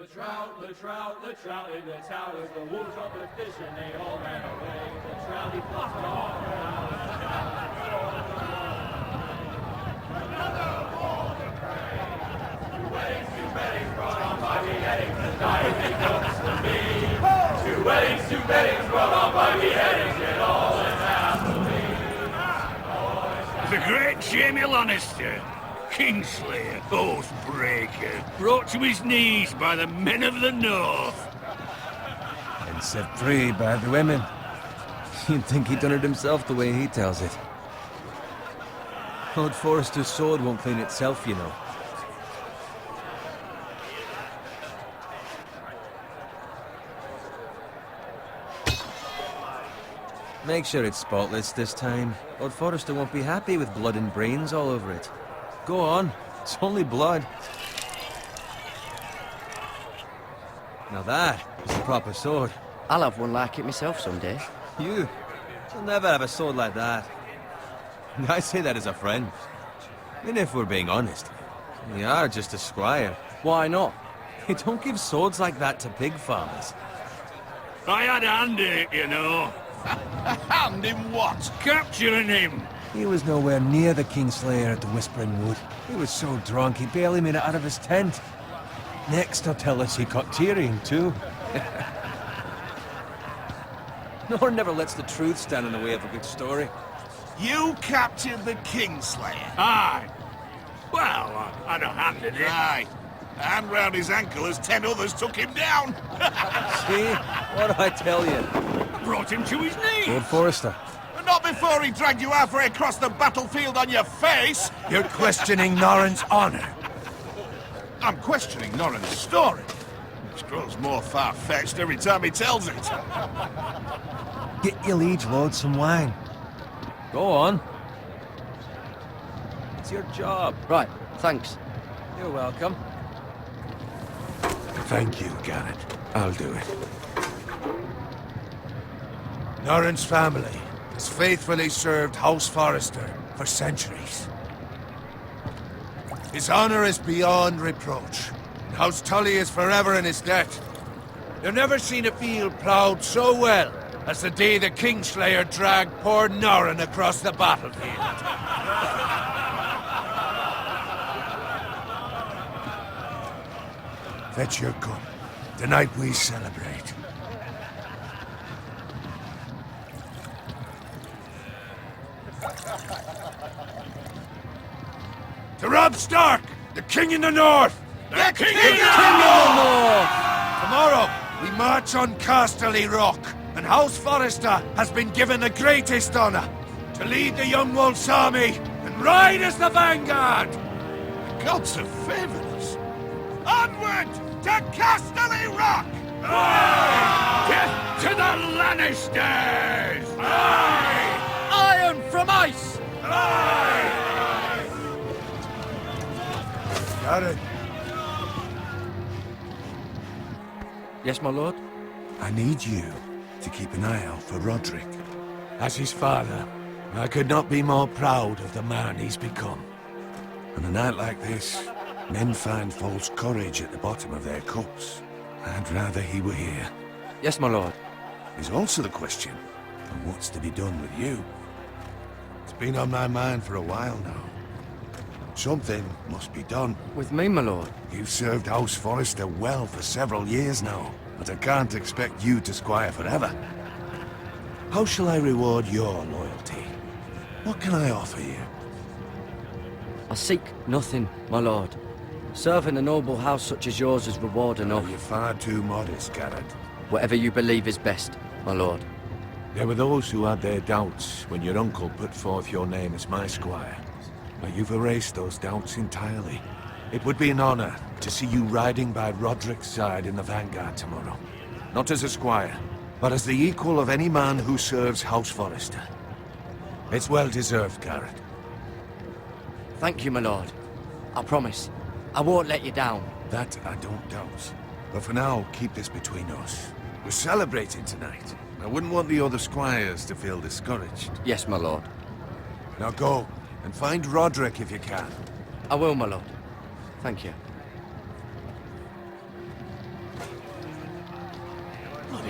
The trout in the towers, the wolves of the fish, and they all ran away. The trout, he flopped off another boulder prey. Two weddings brought on by beheadings, and dying they comes to me. Two weddings brought on by beheadings, and all is happily. The great Jamie Lannister, Kingslayer, Oathbreaker, brought to his knees by the men of the North. And set free by the women. You'd think he'd done it himself the way he tells it. Lord Forrester's sword won't clean itself, you know. Make sure it's spotless this time. Lord Forrester won't be happy with blood and brains all over it. Go on, it's only blood. Now that is a proper sword. I'll have one like it myself someday. You'll never have a sword like that. I say that as a friend. And if we're being honest, you are just a squire. Why not? You don't give swords like that to pig farmers. I had a hand in it, you know. A hand in what? Capturing him. He was nowhere near the Kingslayer at the Whispering Wood. He was so drunk he barely made it out of his tent. Next he'll tell us he caught Tyrion too. Nor never lets the truth stand in the way of a good story. You captured the Kingslayer? Aye. Well, I had a hand in it. Aye. A hand round his ankle as 10 others took him down. See? What do I tell you? Brought him to his knees. Lord Forrester. Not before he dragged you halfway across the battlefield on your face. You're questioning Norrin's honor. I'm questioning Norrin's story, which grows more far-fetched every time he tells it. Get your liege lord some wine. Go on. It's your job. Right, thanks. You're welcome. Thank you, Garrett. I'll do it. Norrin's family has faithfully served House Forrester for centuries. His honor is beyond reproach, and House Tully is forever in his debt. You've never seen a field ploughed so well as the day the Kingslayer dragged poor Norrin across the battlefield. Fetch your gun. Tonight we celebrate. To Robb Stark, the King in the North! The King King of the North! Tomorrow, we march on Casterly Rock, and House Forrester has been given the greatest honor to lead the Young Wolf's army and ride as the vanguard! The gods have favored us. Onward to Casterly Rock! Death to the Lannisters! Iron from ice! Got it. Yes, my lord? I need you to keep an eye out for Roderick. As his father, I could not be more proud of the man he's become. On a night like this, men find false courage at the bottom of their cups. I'd rather he were here. Yes, my lord. There's also the question of what's to be done with you. It's been on my mind for a while now. Something must be done. With me, my lord? You've served House Forrester well for several years now, but I can't expect you to squire forever. How shall I reward your loyalty? What can I offer you? I seek nothing, my lord. Serving a noble house such as yours is reward enough. You're far too modest, Garrett. Whatever you believe is best, my lord. There were those who had their doubts when your uncle put forth your name as my squire. But you've erased those doubts entirely. It would be an honor to see you riding by Roderick's side in the vanguard tomorrow. Not as a squire, but as the equal of any man who serves House Forrester. It's well deserved, Garrett. Thank you, my lord. I promise. I won't let you down. That I don't doubt. But for now, keep this between us. We're celebrating tonight. I wouldn't want the other squires to feel discouraged. Yes, my lord. Now go, and find Roderick if you can. I will, my lord. Thank you.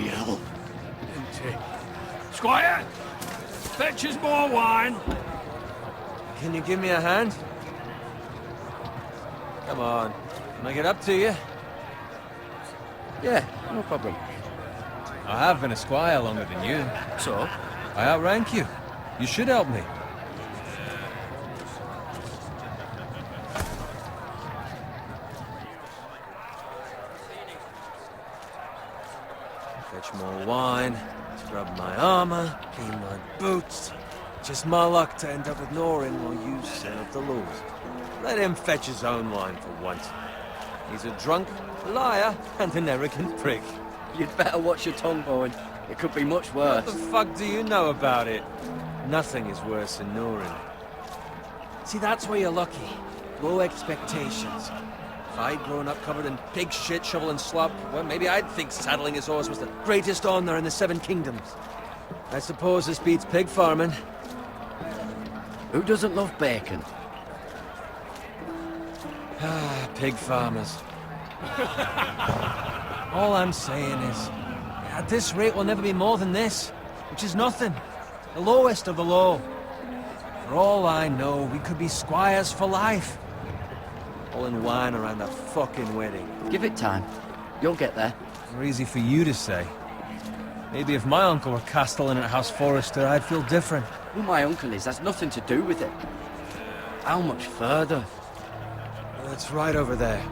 Bloody hell. Squire! Fetch us more wine. Can you give me a hand? Come on. Can I get up to you? Yeah, no problem. I have been a squire longer than you. So? I outrank you. You should help me. Fetch more wine, scrub my armor, clean my boots. Just my luck to end up with Norin while you serve the Lord. Let him fetch his own wine for once. He's a drunk, a liar, and an arrogant prick. You'd better watch your tongue, Bowen. It could be much What worse. the fuck do you know about it? Nothing is worse than Norin. See, that's where you're lucky. Low expectations. If I'd grown up covered in pig shit, shovel and slop, well, maybe I'd think saddling his horse was the greatest honor in the Seven Kingdoms. I suppose this beats pig farming. Who doesn't love bacon? Ah, pig farmers. All I'm saying is, at this rate we'll never be more than this, which is nothing. The lowest of the low. For all I know, we could be squires for life. All in wine around that fucking wedding. Give it time. You'll get there. More easy for you to say. Maybe if my uncle were castellan at House Forrester, I'd feel different. Who my uncle is has nothing to do with it. How much further? Well, it's right over there.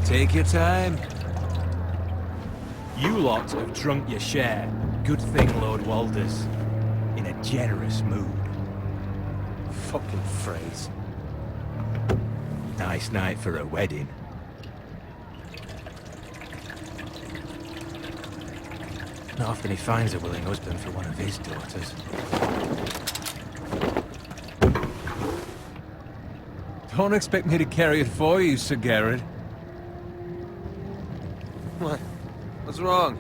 Take your time. You lot have drunk your share. Good thing, Lord Walders. In a generous mood. Fucking phrase. Nice night for a wedding. Not often he finds a willing husband for one of his daughters. Don't expect me to carry it for you, Sir Garrett. What? What's wrong?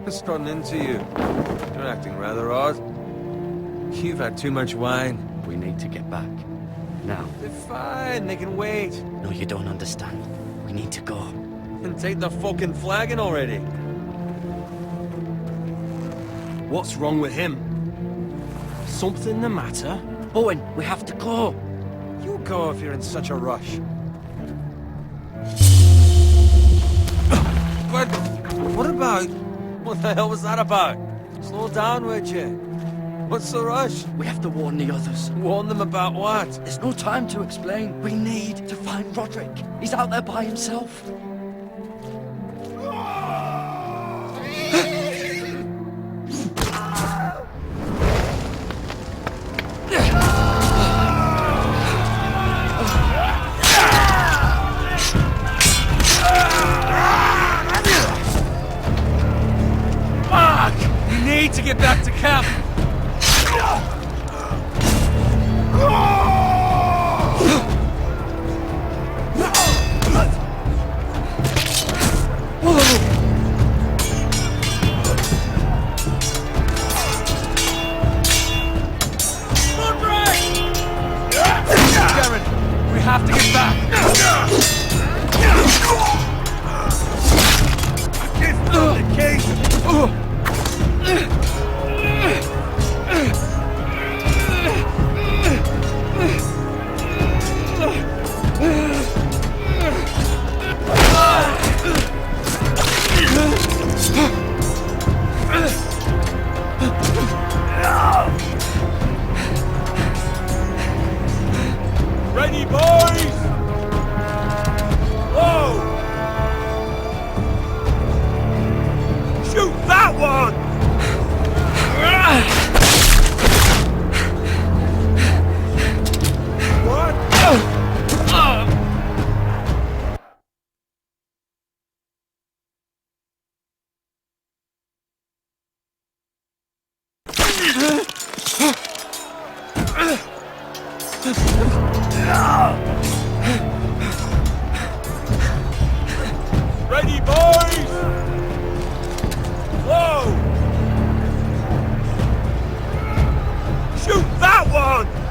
What's gotten into you? You're acting rather odd. You've had too much wine. We need to get back. Now. They're fine, they can wait. No, you don't understand. We need to go. And take the fucking flagon already. What's wrong with him? Something the matter? Bowen, we have to go. You go if you're in such a rush. But what about... What the hell was that about? Slow down, would you? What's the rush? We have to warn the others. Warn them about what? There's no time to explain. We need to find Roderick. He's out there by himself. Fuck! We need to get back to camp! We have to get back! I can't fill the case! Ready, boys! Whoa! Shoot that one! What? ready, boys! Whoa! Shoot that one!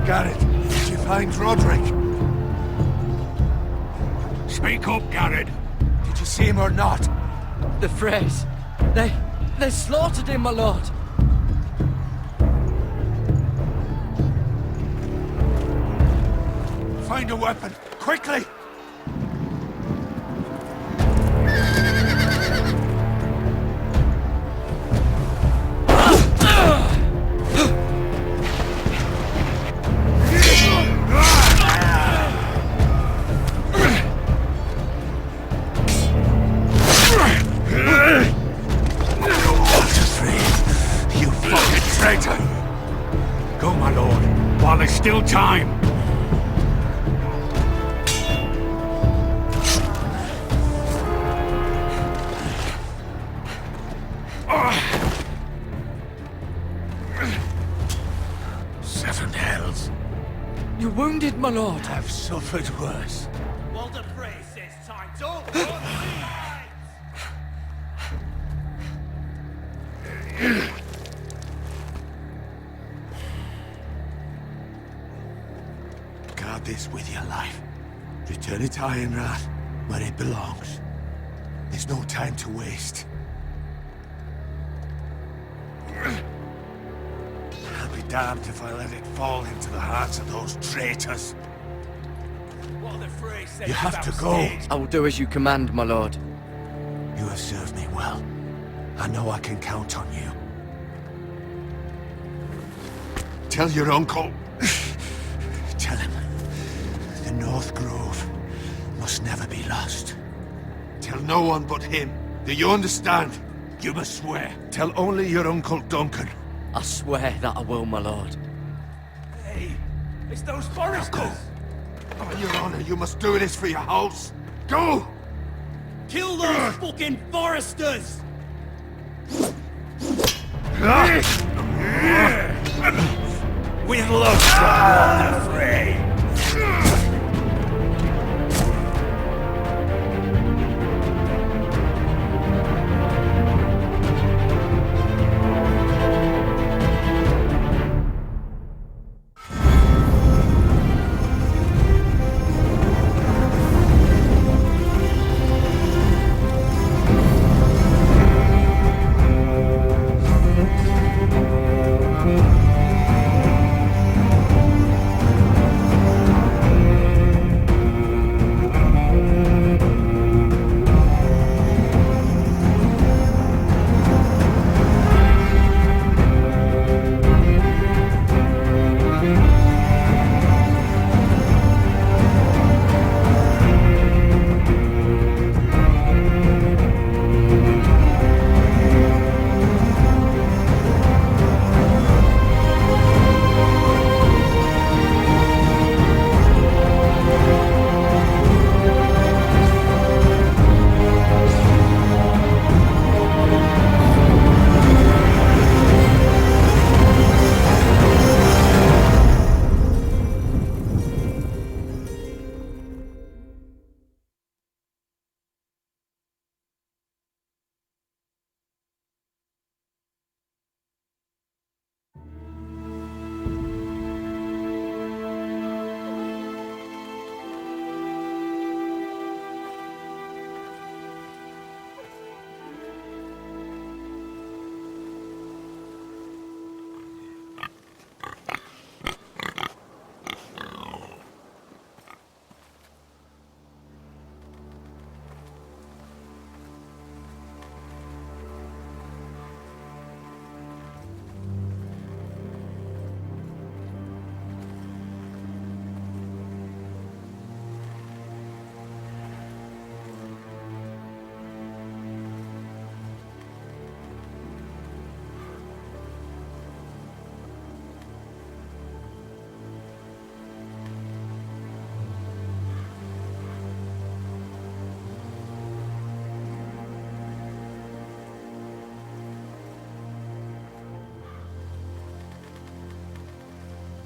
Garrett, did you find Roderick? Speak up, Garrett. Did you see him or not? The Freys. They slaughtered him, my lord. Find a weapon, quickly! Go, my lord, while there's still time. Seven hells. You're wounded, my lord. I've suffered worse. Walter Frey says time's over. Guard this with your life. Return it to Ironrath, where it belongs. There's no time to waste. I'll be damned if I let it fall into the hands of those traitors. Walter Frey says You have to go. I will do as you command, my lord. You have served me well. I know I can count on you. Tell your uncle. Tell him. The North Grove must never be lost. Tell no one but him. Do you understand? You must swear. Tell only your Uncle Duncan. I swear that I will, my lord. Hey, it's those foresters. On your honor, you must do this for your house. Go! Kill those fucking foresters. With love, Walter Frey.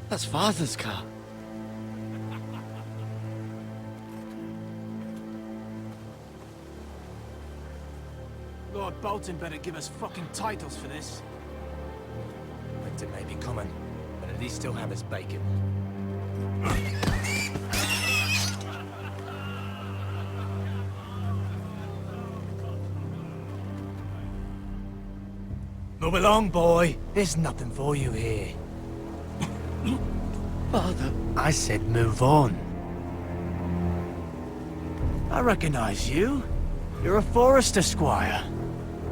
That's Father's car. Lord Bolton better give us fucking titles for this. Winter may be coming, but at least he'll have his bacon. Move along, boy. There's nothing for you here. Father. I said move on. I recognize you. You're a Forester squire.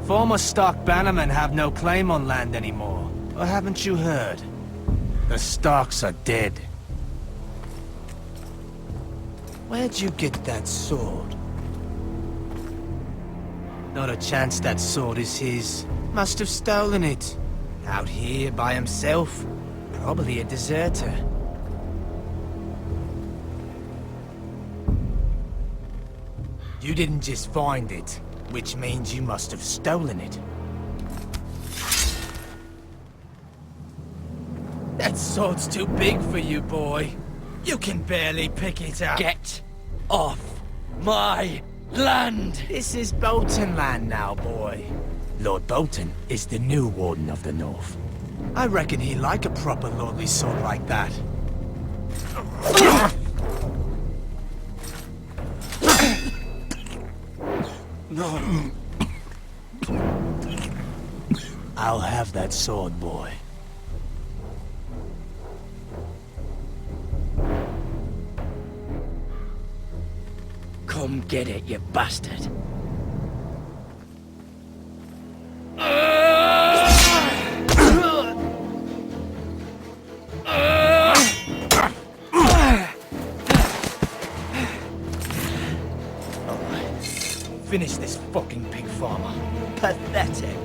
Former Stark bannermen have no claim on land anymore. Or haven't you heard? The Starks are dead. Where'd you get that sword? Not a chance that sword is his. Must have stolen it. Out here by himself. Probably a deserter. You didn't just find it, which means you must have stolen it. That sword's too big for you, boy. You can barely pick it up. Get off my land! This is Bolton land now, boy. Lord Bolton is the new Warden of the North. I reckon he'd like a proper lordly sword like that. No. I'll have that sword, boy. Come get it, you bastard. Finish this fucking pig farmer. Pathetic.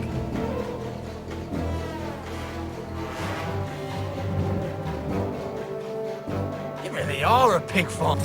You really are a pig farmer.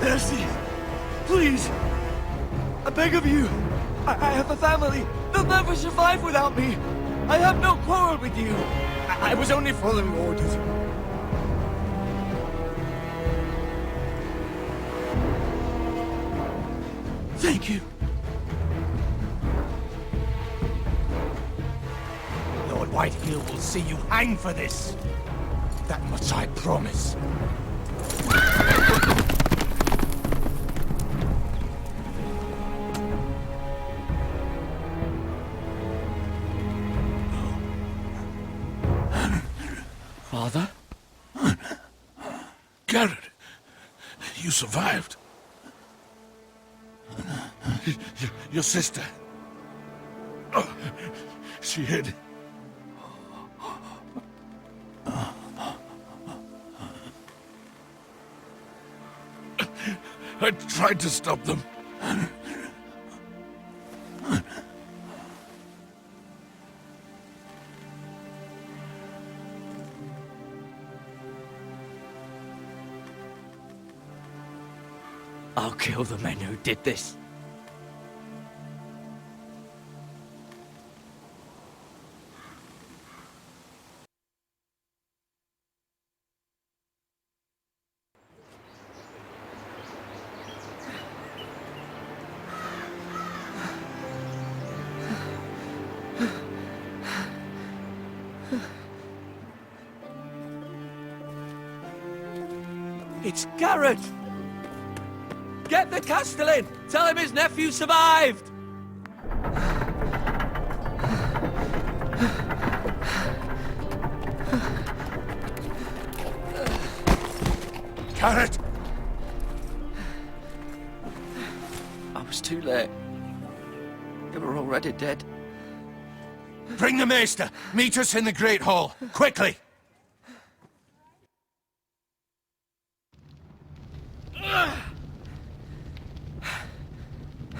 Mercy! Please! I beg of you! I have a family! They'll never survive without me! I have no quarrel with you! I was only following orders. Thank you. Lord Whitehill will see you hang for this. That much I promise. Father? Garrett, you survived. Your sister. Oh, she hid. I tried to stop them. I'll kill the men who did this. It's Garrett! Get the Castellan! Tell him his nephew survived! They were already dead. Bring the maester! Meet us in the Great Hall! Quickly!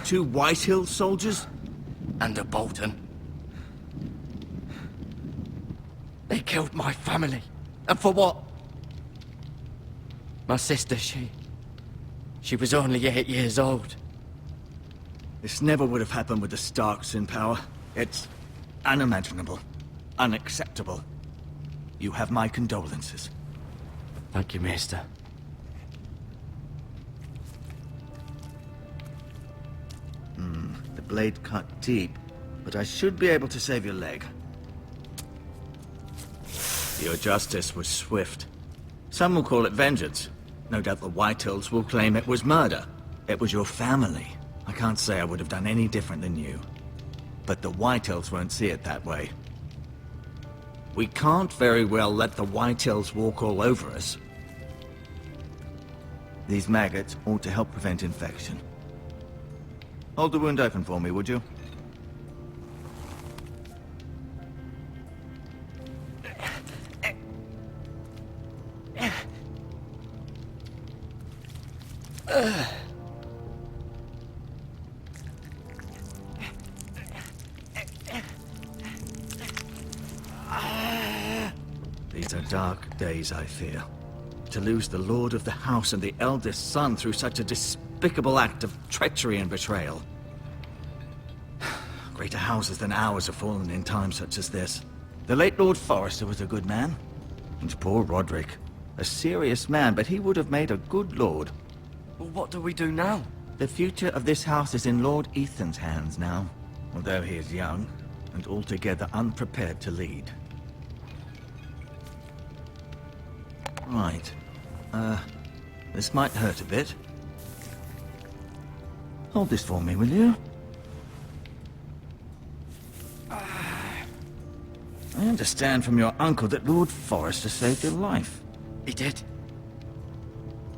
Two Whitehill soldiers? And a Bolton. They killed my family. And for what? My sister, she was only 8 years old. This never would have happened with the Starks in power. It's unimaginable. Unacceptable. You have my condolences. Thank you, Maester. The blade cut deep, but I should be able to save your leg. Your justice was swift. Some will call it vengeance. No doubt the Whitehills will claim it was murder. It was your family. I can't say I would have done any different than you. But the Whitehills won't see it that way. We can't very well let the Whitehills walk all over us. These maggots ought to help prevent infection. Hold the wound open for me, would you? These are dark days, I fear. To lose the lord of the house and the eldest son through such a despicable act of treachery and betrayal. Greater houses than ours have fallen in times such as this. The late Lord Forrester was a good man. And poor Roderick. A serious man, but he would have made a good lord. Well, what do we do now? The future of this house is in Lord Ethan's hands now. Although he is young, and altogether unprepared to lead. Right. This might hurt a bit. Hold this for me, will you? I understand from your uncle that Lord Forrester saved your life. He did.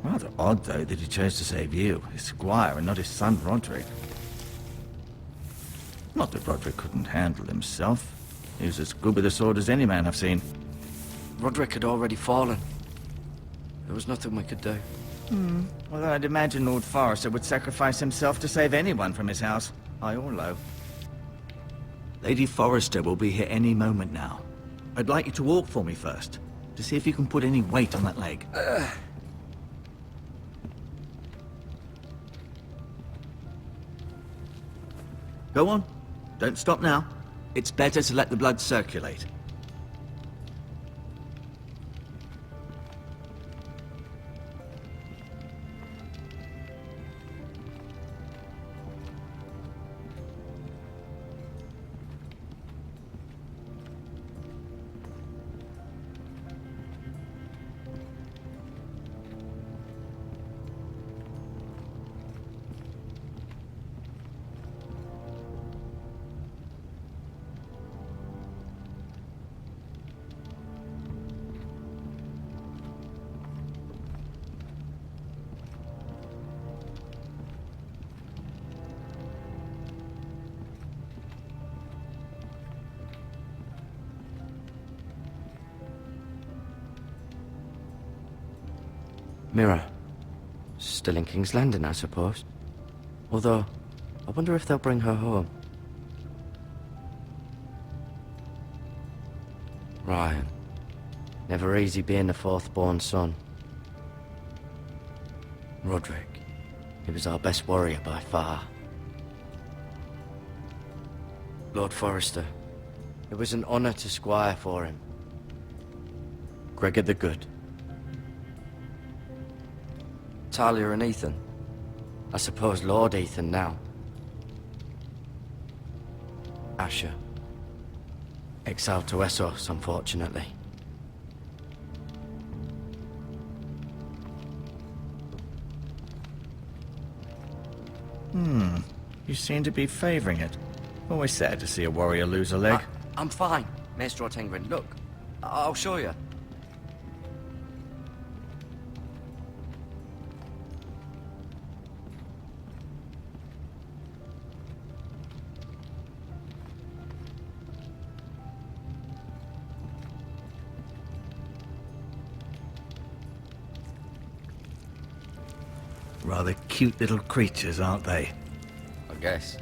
Rather odd, though, that he chose to save you, his squire, and not his son Roderick. Not that Roderick couldn't handle himself. He was as good with a sword as any man I've seen. Roderick had already fallen. There was nothing we could do. Well, I'd imagine Lord Forrester would sacrifice himself to save anyone from his house, high or low. Lady Forrester will be here any moment now. I'd like you to walk for me first, to see if you can put any weight on that leg. Go on. Don't stop now. It's better to let the blood circulate. Mirror. Still in King's Landing, I suppose. Although, I wonder if they'll bring her home. Ryan. Never easy being the fourth-born son. Roderick. He was our best warrior by far. Lord Forrester. It was an honor to squire for him. Gregor the Good. Talia and Ethan. I suppose Lord Ethan now. Asher. Exiled to Essos, unfortunately. You seem to be favoring it. Always sad to see a warrior lose a leg. I'm fine, Maester Ortengrin. Look, I'll show you. Rather cute little creatures, aren't they? I guess.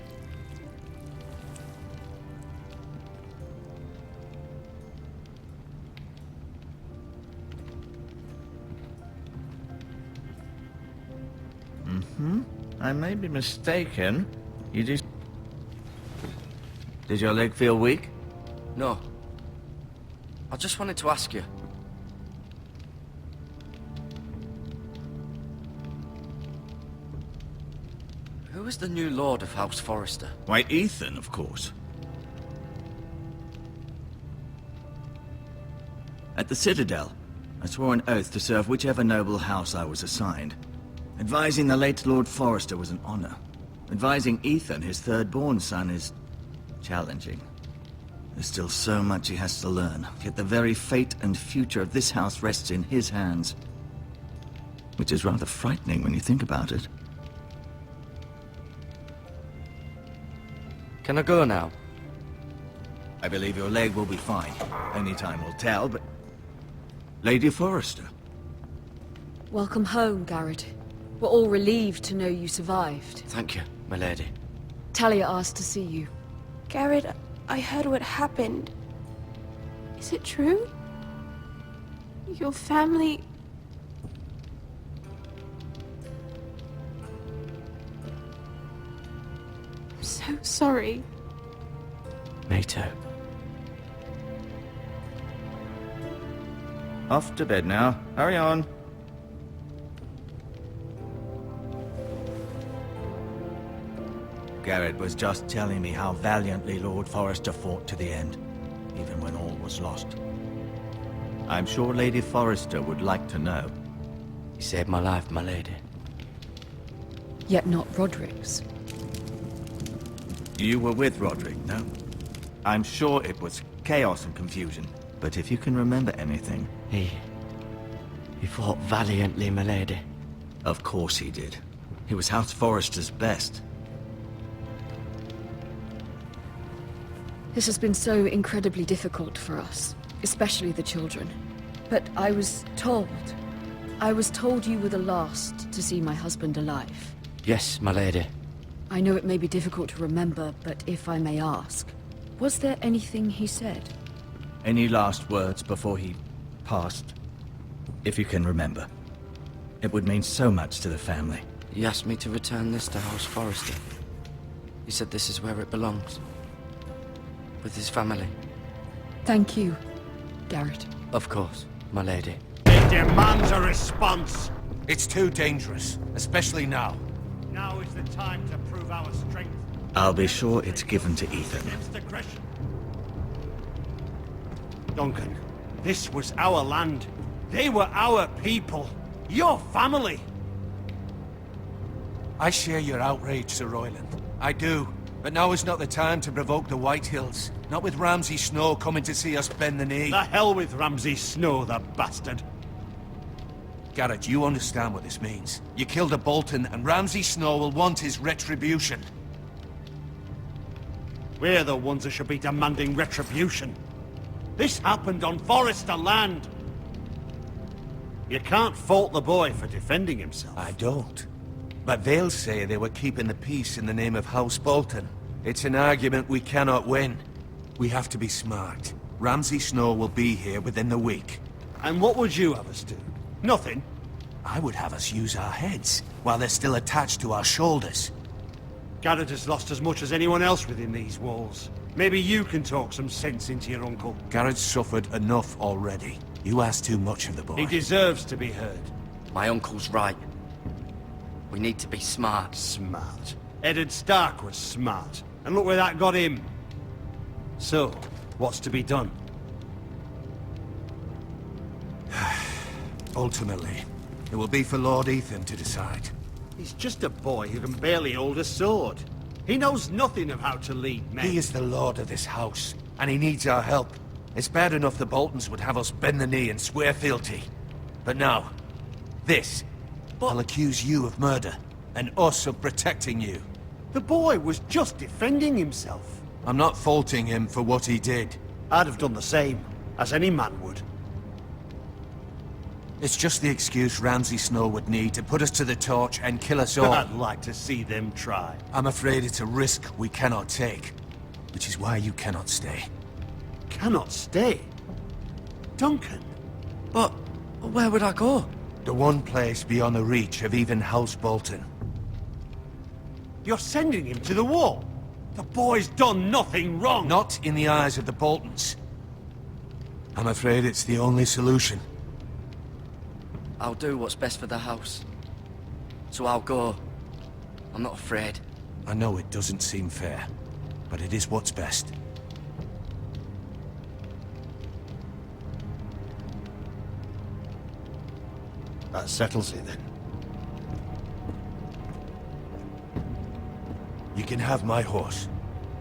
I may be mistaken. You do... Did your leg feel weak? No. I just wanted to ask you. Who is the new Lord of House Forrester? Why, Ethan, of course. At the Citadel, I swore an oath to serve whichever noble house I was assigned. Advising the late Lord Forrester was an honor. Advising Ethan, his third-born son, is challenging. There's still so much he has to learn, yet the very fate and future of this house rests in his hands. Which is rather frightening when you think about it. Can I go now? I believe your leg will be fine. Only time will tell, but... Lady Forrester. Welcome home, Garrett. We're all relieved to know you survived. Thank you, my lady. Talia asked to see you. Garrett, I heard what happened. Is it true? Your family... I'm so sorry. Me too. Off to bed now. Hurry on. Garrett was just telling me how valiantly Lord Forrester fought to the end, even when all was lost. I'm sure Lady Forrester would like to know. You saved my life, my lady. Yet not Roderick's. You were with Roderick, no? I'm sure it was chaos and confusion, but if you can remember anything... He fought valiantly, my lady. Of course he did. He was House Forrester's best. This has been so incredibly difficult for us, especially the children. But I was told you were the last to see my husband alive. Yes, my lady. I know it may be difficult to remember, but if I may ask, was there anything he said? Any last words before he passed? If you can remember. It would mean so much to the family. He asked me to return this to House Forrester. He said this is where it belongs. With his family. Thank you, Garrett. Of course, my lady. It demands a response. It's too dangerous, especially now. Now is the time to prove our strength. I'll be sure it's given to Ethan. Against aggression. Duncan, this was our land. They were our people. Your family. I share your outrage, Sir Royland. I do. But now is not the time to provoke the Whitehills. Not with Ramsay Snow coming to see us bend the knee. The hell with Ramsay Snow, the bastard. Garrett, you understand what this means. You killed a Bolton, and Ramsay Snow will want his retribution. We're the ones that should be demanding retribution. This happened on Forrester land. You can't fault the boy for defending himself. I don't. But they'll say they were keeping the peace in the name of House Bolton. It's an argument we cannot win. We have to be smart. Ramsay Snow will be here within the week. And what would you have us do? Nothing. I would have us use our heads, while they're still attached to our shoulders. Garrett has lost as much as anyone else within these walls. Maybe you can talk some sense into your uncle. Garrett's suffered enough already. You ask too much of the boy. He deserves to be heard. My uncle's right. We need to be smart. Smart. Eddard Stark was smart. And look where that got him. So, what's to be done? Ultimately, it will be for Lord Ethan to decide. He's just a boy who can barely hold a sword. He knows nothing of how to lead men. He is the lord of this house, and he needs our help. It's bad enough the Boltons would have us bend the knee and swear fealty. But now, this. I'll accuse you of murder, and us of protecting you. The boy was just defending himself. I'm not faulting him for what he did. I'd have done the same, as any man would. It's just the excuse Ramsay Snow would need to put us to the torch and kill us all. I'd like to see them try. I'm afraid it's a risk we cannot take, which is why you cannot stay. Cannot stay? Duncan? But where would I go? The one place beyond the reach of even House Bolton. You're sending him to the wall? The boy's done nothing wrong! Not in the eyes of the Boltons. I'm afraid it's the only solution. I'll do what's best for the house. So I'll go. I'm not afraid. I know it doesn't seem fair, but it is what's best. That settles it then. You can have my horse,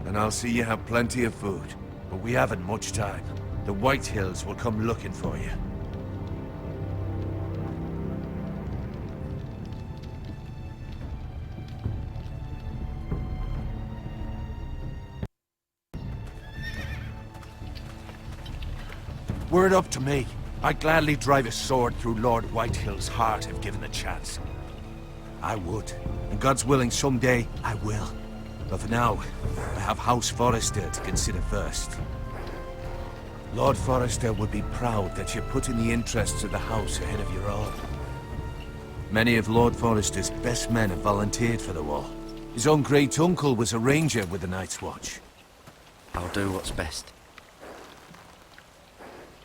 and I'll see you have plenty of food. But we haven't much time. The White Hills will come looking for you. Were it up to me, I'd gladly drive a sword through Lord Whitehill's heart if given the chance. I would, and God's willing someday I will. But for now, I have House Forrester to consider first. Lord Forrester would be proud that you're putting the interests of the house ahead of your own. Many of Lord Forrester's best men have volunteered for the war. His own great-uncle was a ranger with the Night's Watch. I'll do what's best.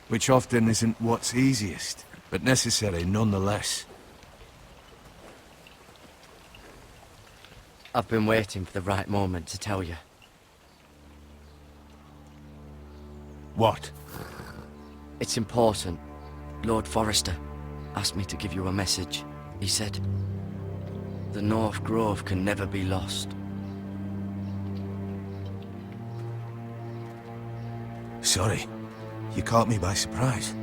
Which often isn't what's easiest, but necessary nonetheless. I've been waiting for the right moment to tell you. What? It's important. Lord Forrester asked me to give you a message. He said, the North Grove can never be lost. Sorry. You caught me by surprise.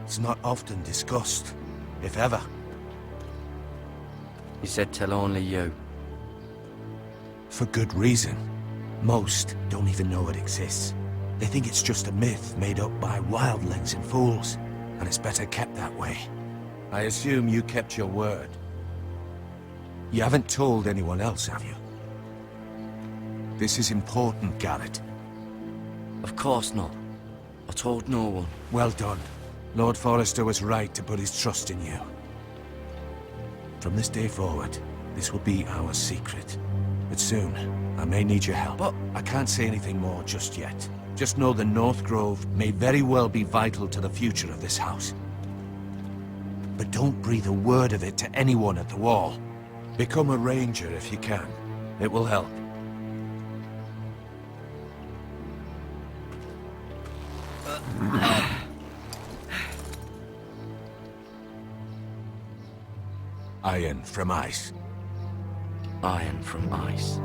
It's not often discussed, if ever. He said tell only you. For good reason. Most don't even know it exists. They think it's just a myth made up by wildlings and fools, and it's better kept that way. I assume you kept your word. You haven't told anyone else, have you? This is important, Garrett. Of course not. I told no one. Well done. Lord Forrester was right to put his trust in you. From this day forward, this will be our secret. But soon, I may need your help. But I can't say anything more just yet. Just know the North Grove may very well be vital to the future of this house. But don't breathe a word of it to anyone at the wall. Become a ranger if you can. It will help. Iron from ice. Iron from ice.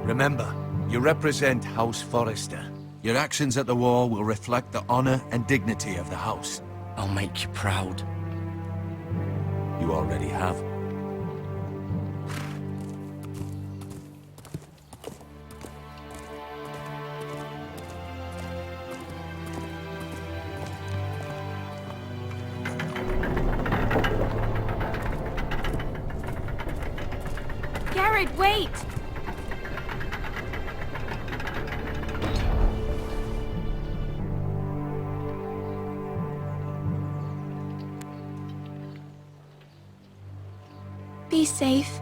Remember, you represent House Forrester. Your actions at the war will reflect the honor and dignity of the house. I'll make you proud. You already have. Garrett, wait! Be safe.